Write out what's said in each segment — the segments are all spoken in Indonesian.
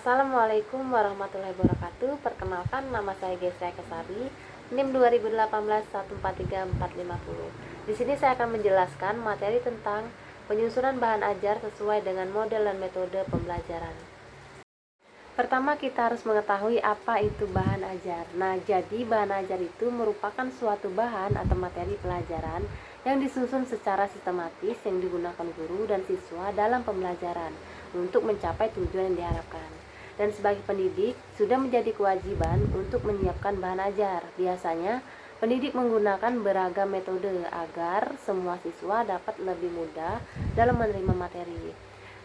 Assalamualaikum warahmatullahi wabarakatuh. Perkenalkan, nama saya Gesra Kesari, NIM 2018 143 450. Di sini saya akan menjelaskan materi tentang penyusunan bahan ajar sesuai dengan model dan metode pembelajaran. Pertama, kita harus mengetahui apa itu bahan ajar. Nah, jadi bahan ajar itu merupakan suatu bahan atau materi pelajaran yang disusun secara sistematis yang digunakan guru dan siswa dalam pembelajaran untuk mencapai tujuan yang diharapkan. Dan sebagai pendidik, sudah menjadi kewajiban untuk menyiapkan bahan ajar. Biasanya, pendidik menggunakan beragam metode agar semua siswa dapat lebih mudah dalam menerima materi.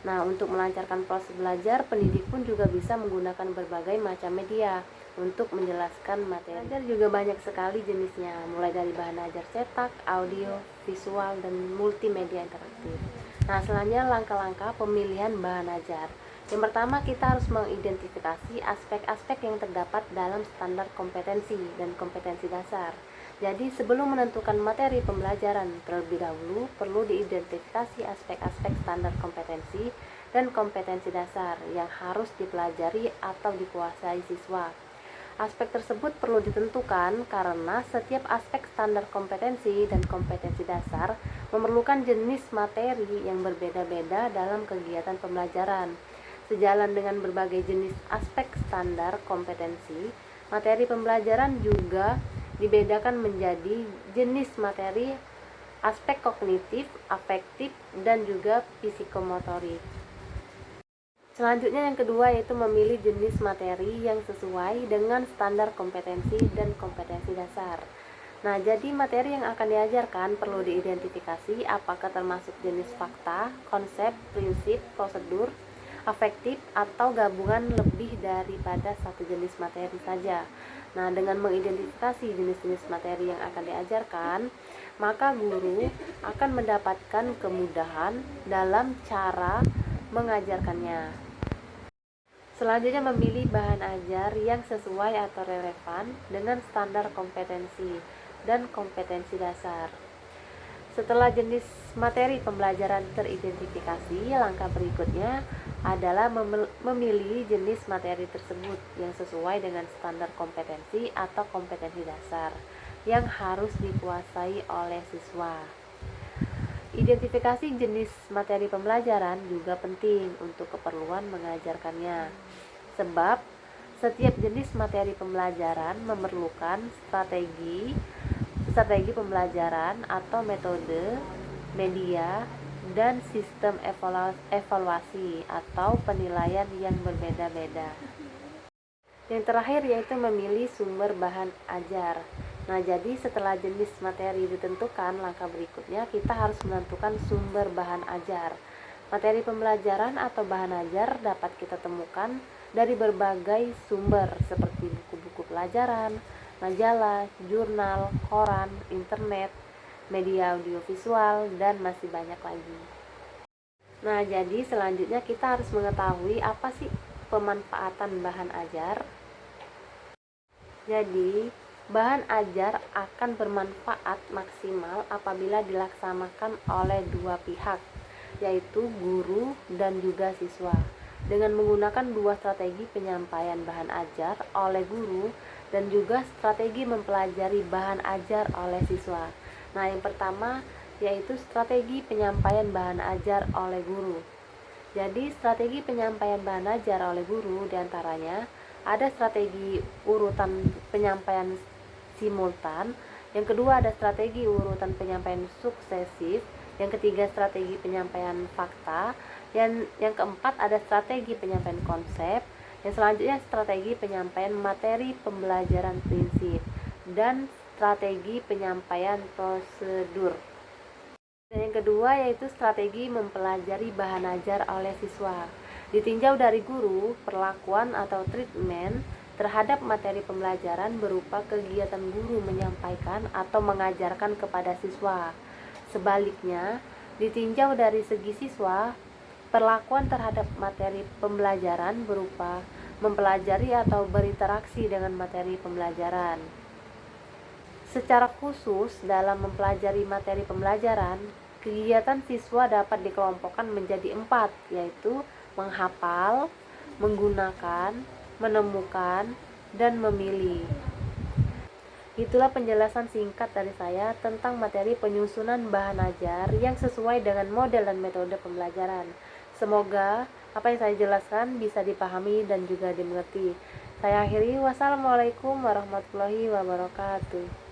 Nah, untuk melancarkan proses belajar, pendidik pun juga bisa menggunakan berbagai macam media untuk menjelaskan materi. Ajar juga banyak sekali jenisnya, mulai dari bahan ajar cetak, audio, visual, dan multimedia interaktif. Nah, selanjutnya langkah-langkah pemilihan bahan ajar. Yang pertama, kita harus mengidentifikasi aspek-aspek yang terdapat dalam standar kompetensi dan kompetensi dasar. Jadi, sebelum menentukan materi pembelajaran, terlebih dahulu perlu diidentifikasi aspek-aspek standar kompetensi dan kompetensi dasar yang harus dipelajari atau dikuasai siswa. Aspek tersebut perlu ditentukan karena setiap aspek standar kompetensi dan kompetensi dasar memerlukan jenis materi yang berbeda-beda dalam kegiatan pembelajaran. Sejalan dengan berbagai jenis aspek standar kompetensi, materi pembelajaran juga dibedakan menjadi jenis materi, aspek kognitif, afektif, dan juga psikomotorik. Selanjutnya yang kedua yaitu memilih jenis materi yang sesuai dengan standar kompetensi dan kompetensi dasar. Nah, jadi materi yang akan diajarkan perlu diidentifikasi apakah termasuk jenis fakta, konsep, prinsip, prosedur, afektif, atau gabungan lebih daripada satu jenis materi saja. Nah, dengan mengidentifikasi jenis-jenis materi yang akan diajarkan, maka guru akan mendapatkan kemudahan dalam cara mengajarkannya. Selanjutnya, memilih bahan ajar yang sesuai atau relevan dengan standar kompetensi dan kompetensi dasar. Setelah jenis materi pembelajaran teridentifikasi, langkah berikutnya adalah memilih jenis materi tersebut yang sesuai dengan standar kompetensi atau kompetensi dasar yang harus dikuasai oleh siswa. Identifikasi jenis materi pembelajaran juga penting untuk keperluan mengajarkannya, sebab setiap jenis materi pembelajaran memerlukan strategi pembelajaran atau metode, media, dan sistem evaluasi atau penilaian yang berbeda-beda. Yang terakhir yaitu memilih sumber bahan ajar. Nah, jadi setelah jenis materi ditentukan, langkah berikutnya kita harus menentukan sumber bahan ajar. Materi pembelajaran atau bahan ajar dapat kita temukan dari berbagai sumber seperti buku-buku pelajaran, majalah, jurnal, koran, internet, media audiovisual, dan masih banyak lagi. Nah, jadi selanjutnya kita harus mengetahui apa sih pemanfaatan bahan ajar. Jadi, bahan ajar akan bermanfaat maksimal apabila dilaksanakan oleh dua pihak, yaitu guru dan juga siswa. Dengan menggunakan dua strategi penyampaian bahan ajar oleh guru dan juga strategi mempelajari bahan ajar oleh siswa. Nah, yang pertama yaitu strategi penyampaian bahan ajar oleh guru. Jadi, strategi penyampaian bahan ajar oleh guru diantaranya ada strategi urutan penyampaian simultan, yang kedua ada strategi urutan penyampaian suksesif, yang ketiga strategi penyampaian fakta, yang keempat ada strategi penyampaian konsep, yang selanjutnya strategi penyampaian materi pembelajaran prinsip, dan strategi penyampaian prosedur. Dan yang kedua yaitu strategi mempelajari bahan ajar oleh siswa. Ditinjau dari guru, perlakuan atau treatment terhadap materi pembelajaran berupa kegiatan guru menyampaikan atau mengajarkan kepada siswa. Sebaliknya, ditinjau dari segi siswa, perlakuan terhadap materi pembelajaran berupa mempelajari atau berinteraksi dengan materi pembelajaran. Secara khusus, dalam mempelajari materi pembelajaran, kegiatan siswa dapat dikelompokkan menjadi 4, yaitu menghafal, menggunakan, menemukan, dan memilih. Itulah penjelasan singkat dari saya tentang materi penyusunan bahan ajar yang sesuai dengan model dan metode pembelajaran. Semoga apa yang saya jelaskan bisa dipahami dan juga dimengerti. Saya akhiri, wassalamualaikum warahmatullahi wabarakatuh.